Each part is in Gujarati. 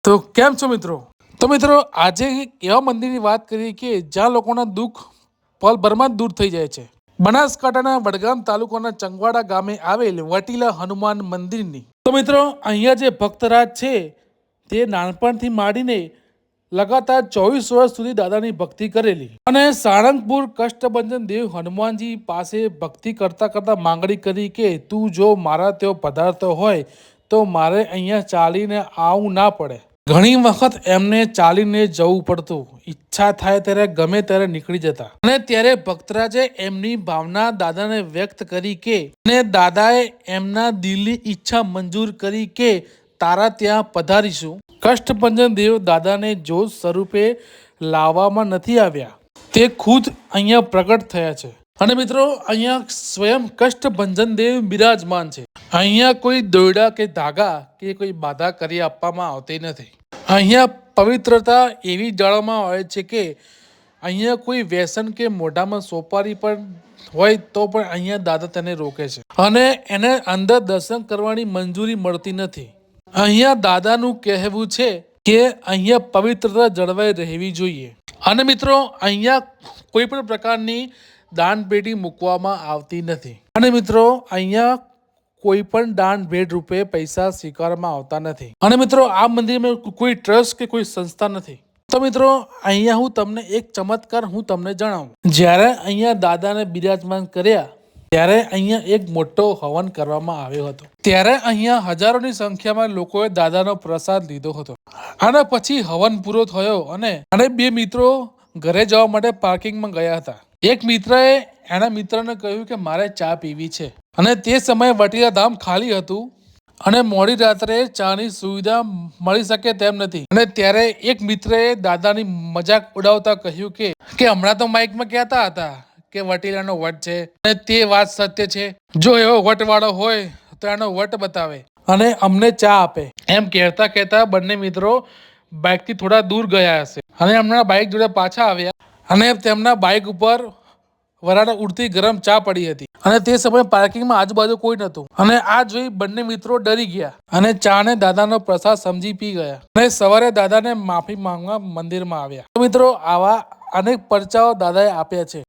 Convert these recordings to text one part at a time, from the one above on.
તો કેમ છો મિત્રો? તો મિત્રો આજે એક એવા મંદિરની વાત કરીએ કે જ્યાં લોકોના દુઃખ પલભરમાં જ દૂર થઈ જાય છે. બનાસકાંઠાના વડગામ તાલુકાના ચંગવાડા ગામે આવેલ વટીલા હનુમાન મંદિરની. તો મિત્રો અહીંયા જે ભક્તરાજ છે તે નાનપણથી માંડીને લગાતાર 24 વર્ષ સુધી દાદાની ભક્તિ કરેલી અને સાળંગપુર કષ્ટભંજન દેવ હનુમાનજી પાસે ભક્તિ કરતા કરતા માંગણી કરી કે તું જો મારા તેઓ પધારતો હોય તો મારે અહીંયા ચાલીને આવવું ના પડે. ઘણી વખત એમને ચાલીને જવું પડતું, ઈચ્છા થાય ત્યારે ગમે ત્યારે નીકળી જતા અને ત્યારે ભક્તરાજે એમની ભાવના દાદાને વ્યક્ત કરી કે અને દાદાએ એમના દિલની ઈચ્છા મંજૂર કરી કે તારા ત્યાં પધારીશું. કષ્ટભંજન દેવ દાદાને જોત સ્વરૂપે લાવવામાં નથી આવ્યા, તે ખુદ અહીંયા પ્રગટ થયા છે અને મિત્રો અહીંયા સ્વયં કષ્ટભંજન દેવ બિરાજમાન છે. અહીંયા કોઈ દોરડા કે ધાગા કે કોઈ બાધા કરી આપવામાં આવતી નથી. અહીંયા પવિત્રતા એવી જાળવવામાં આવે છે કે અહીંયા કોઈ વ્યસન કે મોઢામાં સોપારી પણ હોય તો પણ અહીંયા દાદા તેને રોકે છે અને એને અંદર દર્શન કરવાની મંજૂરી મળતી નથી. અહીંયા દાદાનું કહેવું છે કે અહીંયા પવિત્રતા જળવાઈ રહેવી જોઈએ અને મિત્રો અહીંયા કોઈ પણ પ્રકારની દાન પેટી મૂકવામાં આવતી નથી અને મિત્રો અહીંયા કોઈ પણ દાન ભેટ રૂપે પૈસા સ્વીકારવામાં આવતા નથી અને મિત્રો આ મંદિરમાં કોઈ ટ્રસ્ટ કે કોઈ સંસ્થા નથી. તો મિત્રો અહીંયા હું તમને એક ચમત્કાર જણાવું. જ્યારે અહીંયા દાદાને બિરાજમાન કર્યા ત્યારે અહીંયા એક મોટો હવન કરવામાં આવ્યો હતો. ત્યારે અહીંયા હજારોની સંખ્યામાં લોકોએ દાદાનો પ્રસાદ લીધો હતો અને પછી હવન પૂરો થયો અને બે મિત્રો ઘરે જવા માટે પાર્કિંગમાં ગયા હતા. એક મિત્રએ એના મિત્રને કહ્યું કે મારે ચા પીવી છે અને તે સમયે વટીલા ધામ ખાલી હતું અને મોડી રાત્રે ચાની સુવિધા મળી શકે તેમ નથી અને ત્યારે એક મિત્રએ દાદાની મજાક ઉડાવતા કહ્યું કે હમણાં તો માઇકમાં કહેતા હતા કે વટીલાનો વટ છે અને તે વાત સત્ય છે. જો એવો વટવાળો હોય તો એનો વટ બતાવે અને અમને ચા આપે. એમ કહેતા કહેતા બંને મિત્રો બાઇકથી થોડા દૂર ગયા હશે અને હમણાં બાઇક જોડે પાછા આવ્યા અને તેમના બાઇક ઉપર વરાળ ઉડતી ગરમ ચા પડી હતી અને તે સમયે પાર્કિંગમાં આજુબાજુ કોઈ નહોતું અને આ જોઈ બંને મિત્રો ડરી ગયા અને ચા ને દાદાનો પ્રસાદ સમજી પી ગયા અને સવારે દાદાને માફી માંગવા મંદિરમાં આવ્યા. તો મિત્રો આવા અનેક પરચાઓ દાદાએ આપ્યા છે.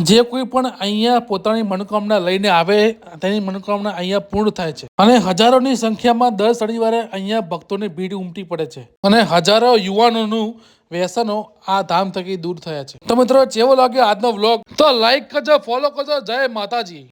જે કોઈ પણ અહીંયા પોતાની મનોકામના લઈને આવે તેની મનોકામના અહીંયા પૂર્ણ થાય છે અને હજારોની સંખ્યામાં દર શનિવારે અહીંયા ભક્તોની ભીડ ઉમટી પડે છે અને હજારો યુવાનોનું વ્યસનો આ ધામ થકી દૂર થયા છે. તો મિત્રો જેવો લાગ્યો આજનો વ્લોગ તો લાઈક કરજો, ફોલો કરજો. જય માતાજી.